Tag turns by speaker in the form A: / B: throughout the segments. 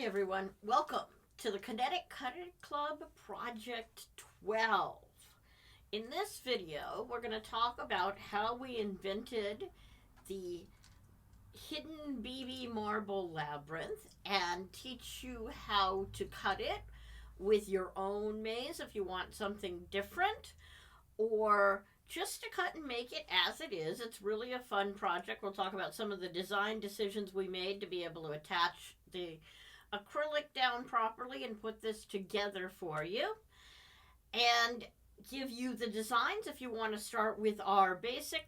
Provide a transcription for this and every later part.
A: everyone. Welcome to the Kinetic Club Project 12. In this video, we're going to talk about how we invented the hidden BB marble labyrinth and teach you how to cut it with your own maze if you want something different, or just to cut and make it as it is. It's really a fun project. We'll talk about some of the design decisions we made to be able to attach the acrylic down properly and put this together for you, and give you the designs if you want to start with our basic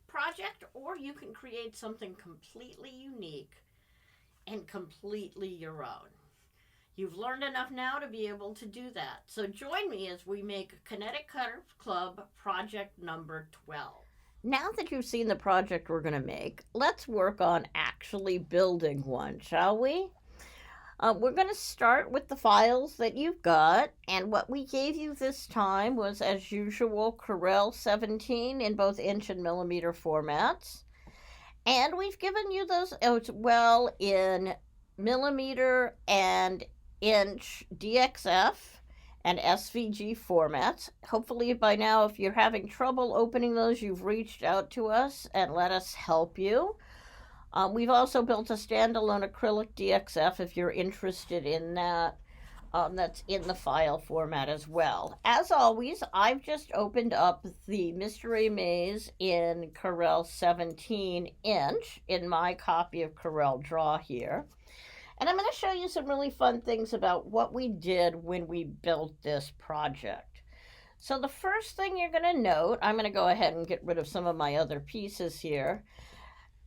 A: project, or you can create something completely unique and completely your own. You've learned enough now to be able to do that. So join me as we make Kinetic Club project number 12. Now that you've seen the project we're going to make, let's work on actually building one, shall we? We're going to start with the files that you've got, and what we gave you this time was, as usual, Corel 17 in both inch and millimeter formats. And we've given you those as well in millimeter and inch DXF and SVG formats. Hopefully by now, if you're having trouble opening those, you've reached out to us and let us help you. We've also built a standalone acrylic DXF if you're interested in that. That's in the file format as well. As always, I've just opened up the Mystery Maze in Corel 17 inch in my copy of Corel Draw here. And I'm going to show you some really fun things about what we did when we built this project. So the first thing you're going to note, I'm going to go ahead and get rid of some of my other pieces here,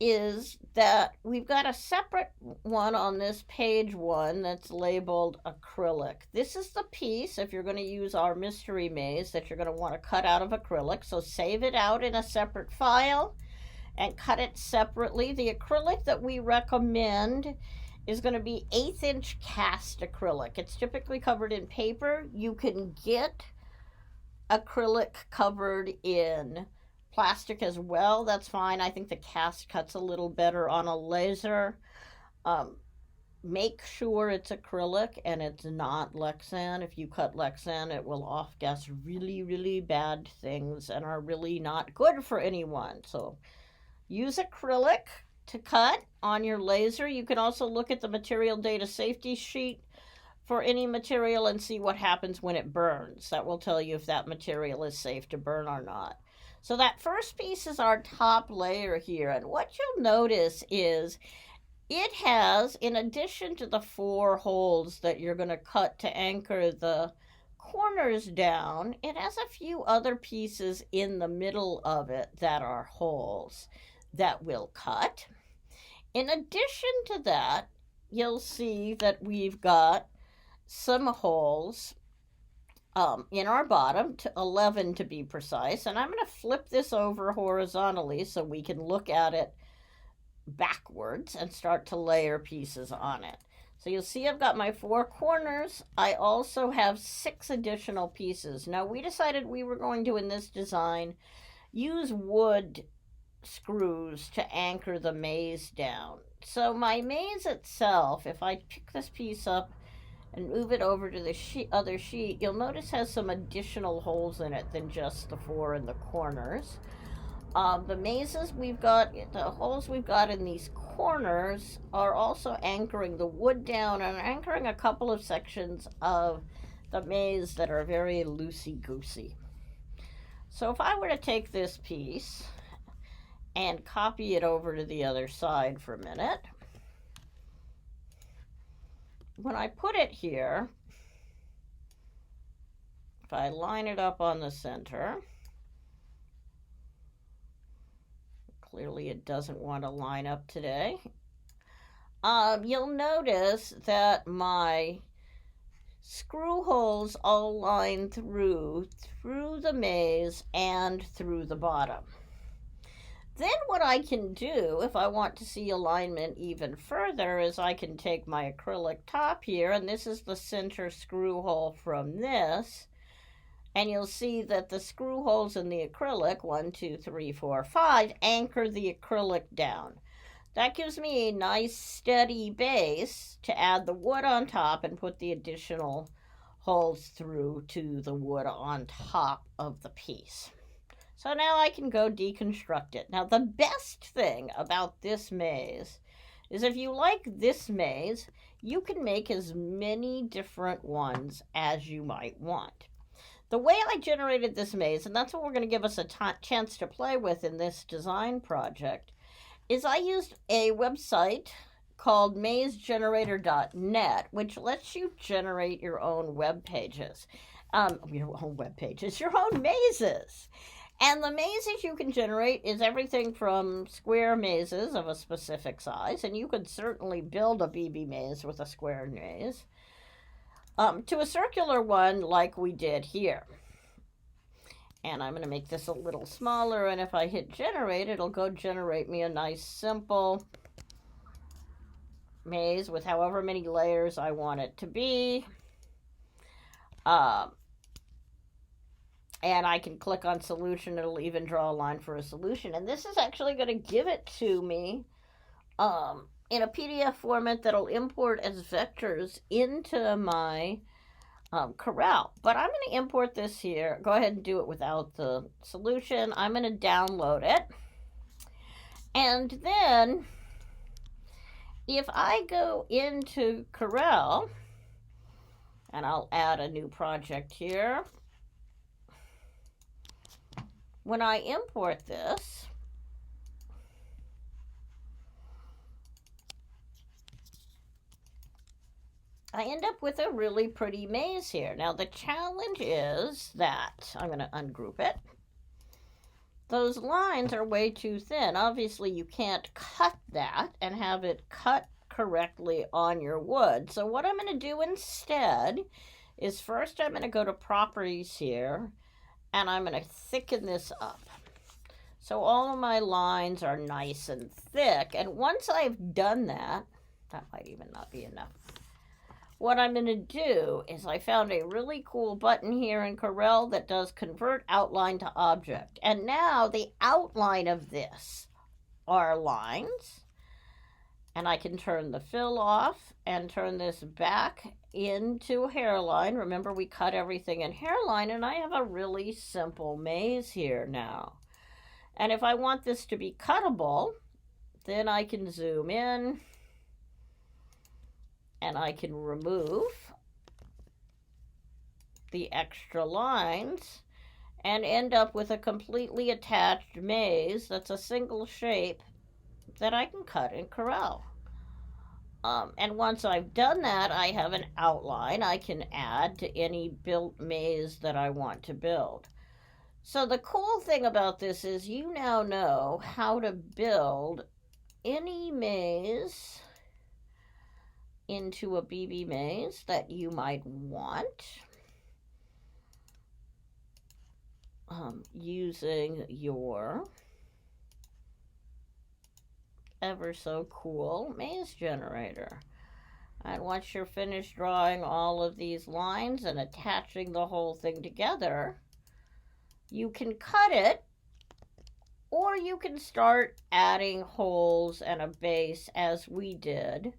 A: is that we've got a separate one on this page one that's labeled acrylic. This is the piece, if you're going to use our mystery maze, that you're going to want to cut out of acrylic. So save it out in a separate file and cut it separately. The acrylic that we recommend is going to be 1/8 inch cast acrylic. It's typically covered in paper. You can get acrylic covered in plastic as well. That's fine. I think the cast cuts a little better on a laser. Make sure it's acrylic and it's not Lexan. If you cut Lexan, it will off-gas really, really bad things and are really not good for anyone. So use acrylic to cut on your laser. You can also look at the material data safety sheet for any material and see what happens when it burns. That will tell you if that material is safe to burn or not. So that first piece is our top layer here, and what you'll notice is it has, in addition to the 4 holes that you're going to cut to anchor the corners down, it has a few other pieces in the middle of it that are holes that we'll cut. In addition to that, you'll see that we've got some holes in our bottom, to 11 to be precise, and I'm going to flip this over horizontally so we can look at it backwards and start to layer pieces on it. So you'll see I've got my 4 corners. I also have 6 additional pieces. Now we decided we were going to, in this design, use wood screws to anchor the maze down. So my maze itself, if I pick this piece up and move it over to the other sheet, you'll notice has some additional holes in it than just the 4 in the corners. The mazes we've got, the holes we've got in these corners are also anchoring the wood down and anchoring a couple of sections of the maze that are very loosey-goosey. So if I were to take this piece and copy it over to the other side for a minute, when I put it here, if I line it up on the center, clearly it doesn't want to line up today, you'll notice that my screw holes all line through the maze and through the bottom. Then what I can do, if I want to see alignment even further, is I can take my acrylic top here, and this is the center screw hole from this, and you'll see that the screw holes in the acrylic, 1, 2, 3, 4, 5, anchor the acrylic down. That gives me a nice steady base to add the wood on top and put the additional holes through to the wood on top of the piece. So now I can go deconstruct it. Now the best thing about this maze is if you like this maze, you can make as many different ones as you might want. The way I generated this maze, and that's what we're going to give us a chance to play with in this design project, is I used a website called mazegenerator.net, which lets you generate your own web pages. Your own mazes. And the mazes you can generate is everything from square mazes of a specific size, and you could certainly build a BB maze with a square maze, to a circular one like we did here. And I'm going to make this a little smaller, and if I hit generate, it'll go generate me a nice simple maze with however many layers I want it to be. And I can click on solution. It'll even draw a line for a solution. And this is actually going to give it to me in a PDF format that'll import as vectors into my Corel. But I'm going to import this here. Go ahead and do it without the solution. I'm going to download it. And then if I go into Corel, and I'll add a new project here. When I import this, I end up with a really pretty maze here. Now the challenge is that, I'm going to ungroup it, those lines are way too thin. Obviously you can't cut that and have it cut correctly on your wood. So what I'm going to do instead is first I'm going to go to properties here, and I'm going to thicken this up. So all of my lines are nice and thick. And once I've done that, that might even not be enough. What I'm going to do is I found a really cool button here in Corel that does convert outline to object. And now the outline of this are lines. And I can turn the fill off and turn this back into hairline. Remember, we cut everything in hairline, and I have a really simple maze here now. And if I want this to be cuttable, then I can zoom in and I can remove the extra lines and end up with a completely attached maze that's a single shape that I can cut in Corel. And once I've done that, I have an outline I can add to any built maze that I want to build. So the cool thing about this is you now know how to build any maze into a BB maze that you might want using your ever so cool maze generator. And once you're finished drawing all of these lines and attaching the whole thing together, you can cut it, or you can start adding holes and a base as we did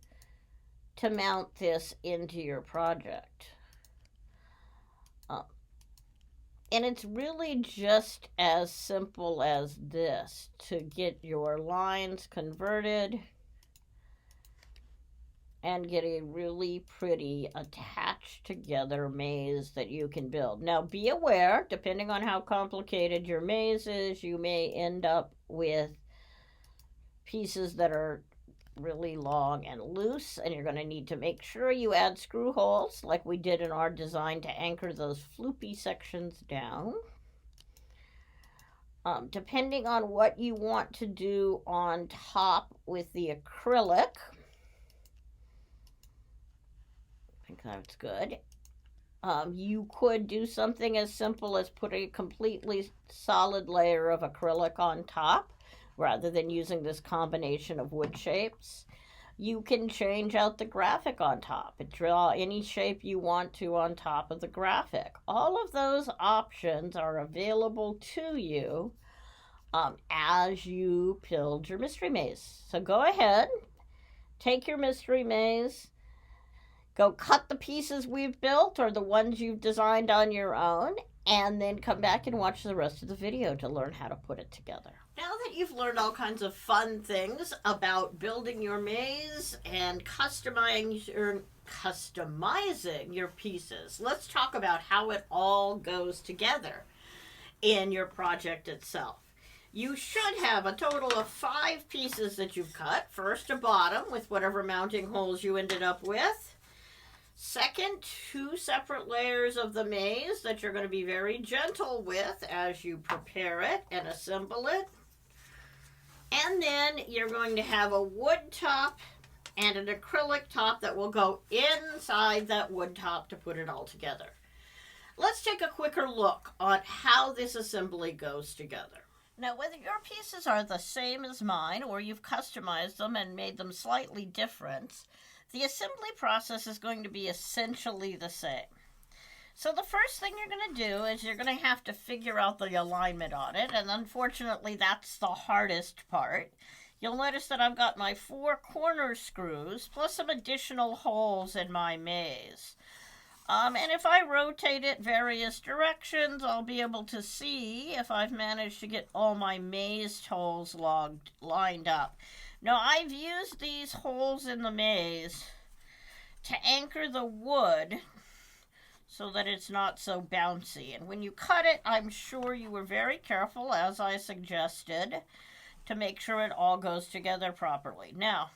A: to mount this into your project. And it's really just as simple as this to get your lines converted and get a really pretty attached together maze that you can build. Now be aware, depending on how complicated your maze is, you may end up with pieces that are really long and loose, and you're going to need to make sure you add screw holes like we did in our design to anchor those floopy sections down. Depending on what you want to do on top with the acrylic, I think that's good. You could do something as simple as put a completely solid layer of acrylic on top rather than using this combination of wood shapes. You can change out the graphic on top and draw any shape you want to on top of the graphic. All of those options are available to you as you build your mystery maze. So go ahead, take your mystery maze, go cut the pieces we've built or the ones you've designed on your own, and then come back and watch the rest of the video to learn how to put it together. Now that you've learned all kinds of fun things about building your maze and customizing your pieces, let's talk about how it all goes together in your project itself. You should have a total of 5 pieces that you've cut. First, a bottom with whatever mounting holes you ended up with. Second, 2 separate layers of the maze that you're going to be very gentle with as you prepare it and assemble it. And then you're going to have a wood top and an acrylic top that will go inside that wood top to put it all together. Let's take a quicker look on how this assembly goes together. Now, whether your pieces are the same as mine or you've customized them and made them slightly different, the assembly process is going to be essentially the same. So the first thing you're going to do is you're going to have to figure out the alignment on it, and unfortunately that's the hardest part. You'll notice that I've got my 4 corner screws plus some additional holes in my maze. And if I rotate it various directions, I'll be able to see if I've managed to get all my maze holes lined up. Now, I've used these holes in the maze to anchor the wood so that it's not so bouncy. And when you cut it, I'm sure you were very careful, as I suggested, to make sure it all goes together properly. Now,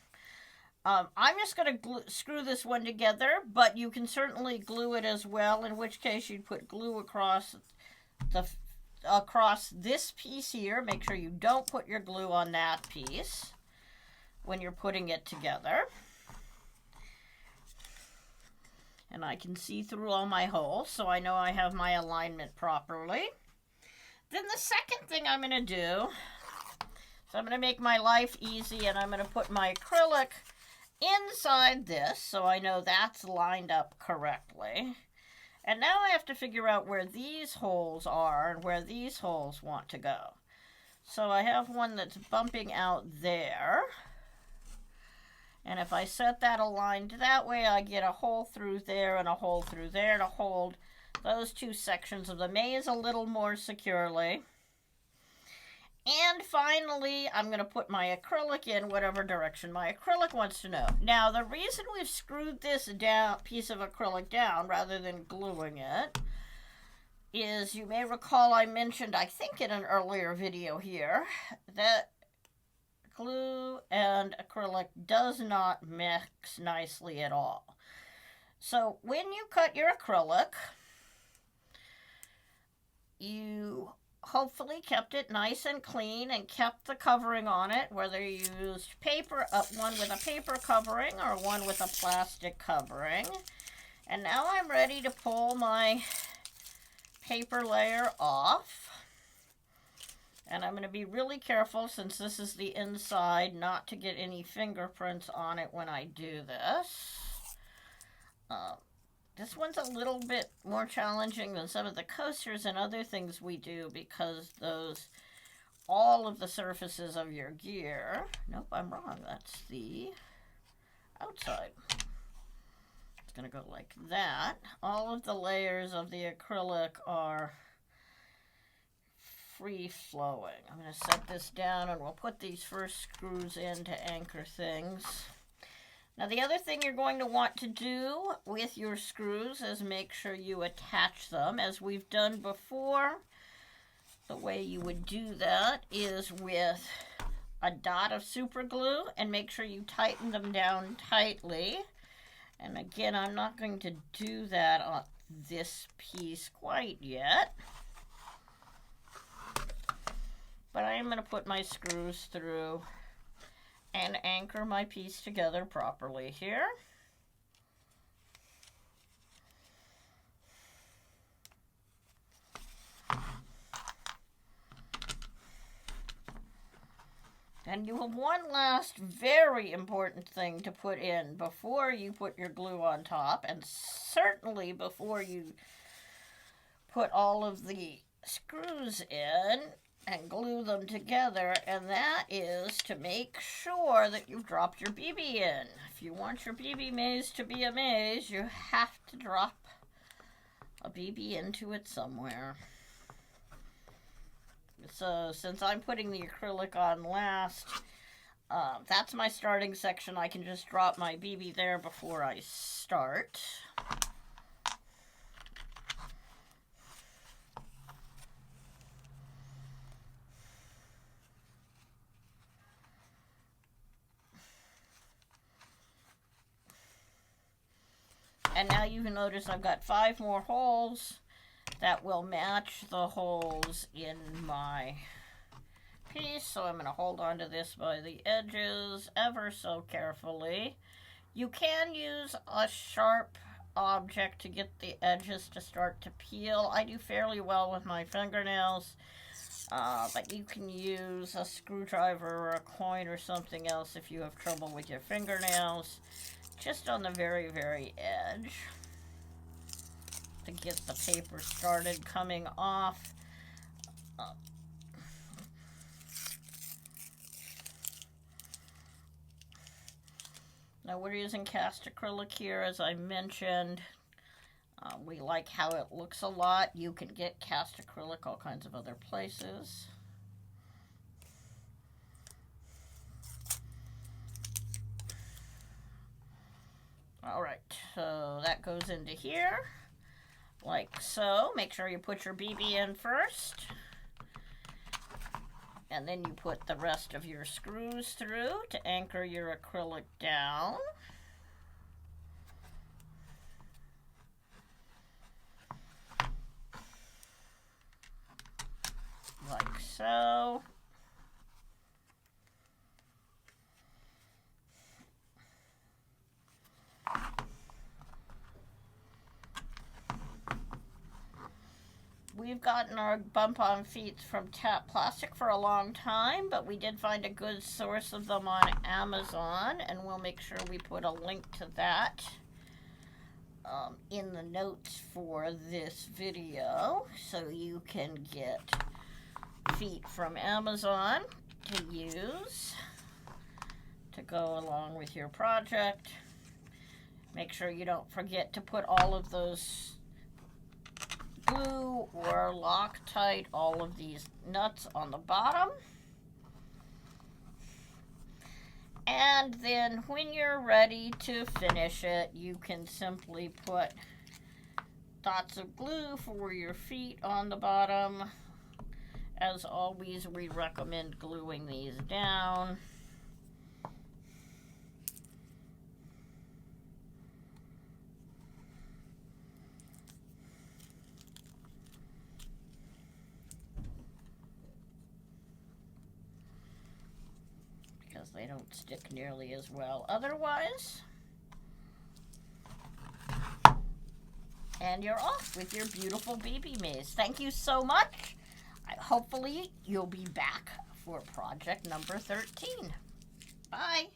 A: I'm just going to screw this one together, but you can certainly glue it as well, in which case you'd put glue across this piece here. Make sure you don't put your glue on that piece when you're putting it together. And I can see through all my holes, so I know I have my alignment properly. Then the second thing I'm going to do, so I'm going to make my life easy, and I'm going to put my acrylic inside this, so I know that's lined up correctly. And now I have to figure out where these holes are and where these holes want to go. So I have one that's bumping out there. And if I set that aligned that way, I get a hole through there and a hole through there to hold those 2 sections of the maze a little more securely. And finally, I'm going to put my acrylic in whatever direction my acrylic wants to know. Now, the reason we've screwed this piece of acrylic down rather than gluing it is, you may recall I mentioned, I think in an earlier video here, that glue and acrylic does not mix nicely at all. So when you cut your acrylic, you hopefully kept it nice and clean and kept the covering on it, whether you used one with a paper covering or one with a plastic covering. And now I'm ready to pull my paper layer off. And I'm going to be really careful, since this is the inside, not to get any fingerprints on it when I do this. This one's a little bit more challenging than some of the coasters and other things we do, because all of the surfaces of your gear, nope, I'm wrong, that's the outside. It's going to go like that. All of the layers of the acrylic are free-flowing. I'm going to set this down, and we'll put these first screws in to anchor things. Now, the other thing you're going to want to do with your screws is make sure you attach them, as we've done before. The way you would do that is with a dot of super glue, and make sure you tighten them down tightly. And again, I'm not going to do that on this piece quite yet, but I am going to put my screws through and anchor my piece together properly here. And you have one last very important thing to put in before you put your glue on top, and certainly before you put all of the screws in, and glue them together, and that is to make sure that you've dropped your BB in. If you want your BB maze to be a maze, you have to drop a BB into it somewhere. So since I'm putting the acrylic on last, that's my starting section. I can just drop my BB there before I start. And now you can notice I've got 5 more holes that will match the holes in my piece. So I'm going to hold on to this by the edges ever so carefully. You can use a sharp object to get the edges to start to peel. I do fairly well with my fingernails, but you can use a screwdriver or a coin or something else if you have trouble with your fingernails. Just on the very, very edge to get the paper started coming off. Now we're using cast acrylic here, as I mentioned. We like how it looks a lot. You can get cast acrylic all kinds of other places. Alright, so that goes into here, like so. Make sure you put your BB in first. And then you put the rest of your screws through to anchor your acrylic down. Like so. We've gotten our bump-on feet from Tap Plastic for a long time, but we did find a good source of them on Amazon, and we'll make sure we put a link to that in the notes for this video, so you can get feet from Amazon to use to go along with your project. Make sure you don't forget to put all of those glue or Loctite, all of these nuts on the bottom. And then when you're ready to finish it, you can simply put dots of glue for your feet on the bottom. As always, we recommend gluing these down. Because they don't stick nearly as well otherwise. And you're off with your beautiful BB maze. Thank you so much. Hopefully you'll be back for project number 13. Bye.